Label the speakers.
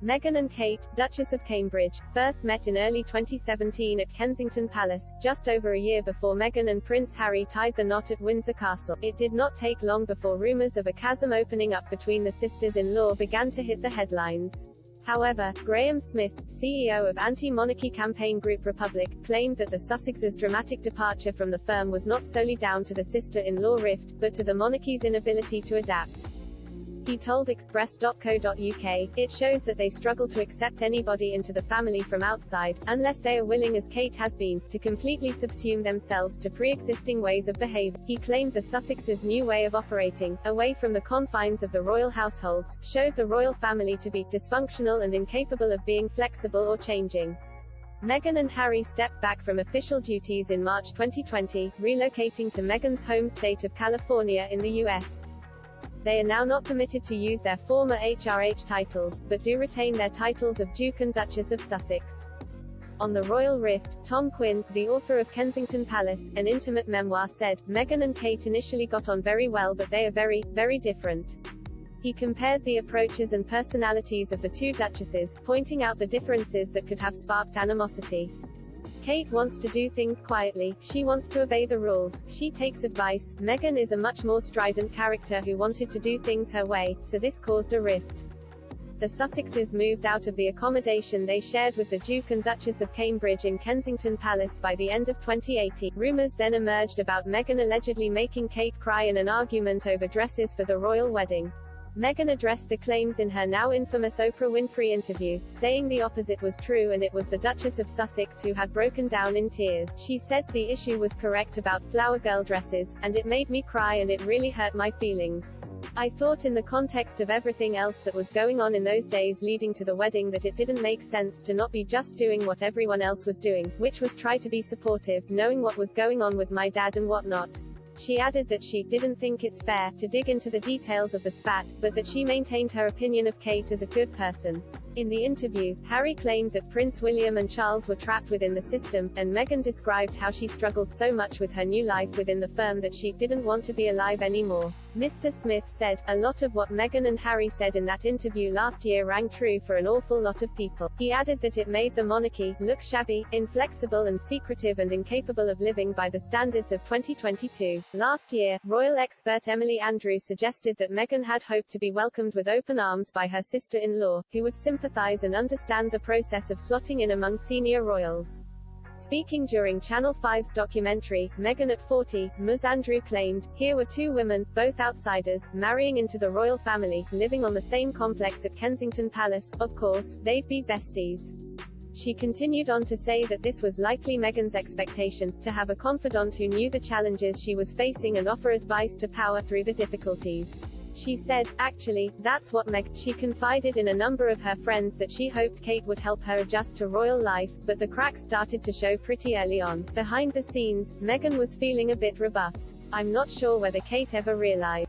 Speaker 1: Meghan and Kate, Duchess of Cambridge, first met in early 2017 at Kensington Palace, just over a year before Meghan and Prince Harry tied the knot at Windsor Castle. It did not take long before rumours of a chasm opening up between the sisters-in-law began to hit the headlines. However, Graham Smith, CEO of anti-monarchy campaign group Republic, claimed that the Sussexes' dramatic departure from the firm was not solely down to the sister-in-law rift, but to the monarchy's inability to adapt. He told Express.co.uk, "It shows that they struggle to accept anybody into the family from outside, unless they are willing, as Kate has been, to completely subsume themselves to pre-existing ways of behavior." He claimed the Sussexes' new way of operating, away from the confines of the royal households, showed the royal family to be dysfunctional and incapable of being flexible or changing. Meghan and Harry stepped back from official duties in March 2020, relocating to Meghan's home state of California in the U.S. They are now not permitted to use their former HRH titles, but do retain their titles of Duke and Duchess of Sussex. On the royal rift, Tom Quinn, the author of Kensington Palace, an intimate memoir, said, "Meghan and Kate initially got on very well, but they are very, very different." He compared the approaches and personalities of the two duchesses, pointing out the differences that could have sparked animosity. Kate wants to do things quietly, she wants to obey the rules, she takes advice. Meghan is a much more strident character who wanted to do things her way, so this caused a rift. The Sussexes moved out of the accommodation they shared with the Duke and Duchess of Cambridge in Kensington Palace by the end of 2018. Rumours then emerged about Meghan allegedly making Kate cry in an argument over dresses for the royal wedding. Meghan addressed the claims in her now infamous Oprah Winfrey interview, saying the opposite was true and it was the Duchess of Sussex who had broken down in tears. She said, "The issue was correct about flower girl dresses, and it made me cry and it really hurt my feelings. I thought in the context of everything else that was going on in those days leading to the wedding that it didn't make sense to not be just doing what everyone else was doing, which was try to be supportive, knowing what was going on with my dad and whatnot." She added that she didn't think it's fair to dig into the details of the spat, but that she maintained her opinion of Kate as a good person. In the interview, Harry claimed that Prince William and Charles were trapped within the system, and Meghan described how she struggled so much with her new life within the firm that she didn't want to be alive anymore. Mr. Smith said, "A lot of what Meghan and Harry said in that interview last year rang true for an awful lot of people." He added that it made the monarchy look shabby, inflexible and secretive and incapable of living by the standards of 2022. Last year, royal expert Emily Andrews suggested that Meghan had hoped to be welcomed with open arms by her sister-in-law, who would sympathize and understand the process of slotting in among senior royals. Speaking during Channel 5's documentary, Meghan at 40, Ms. Andrew claimed, "Here were two women, both outsiders, marrying into the royal family, living on the same complex at Kensington Palace, of course, they'd be besties." She continued on to say that this was likely Meghan's expectation, to have a confidant who knew the challenges she was facing and offer advice to power through the difficulties. She said, "Actually, that's what She confided in a number of her friends that she hoped Kate would help her adjust to royal life, but the cracks started to show pretty early on." Behind the scenes, Meghan was feeling a bit rebuffed. "I'm not sure whether Kate ever realized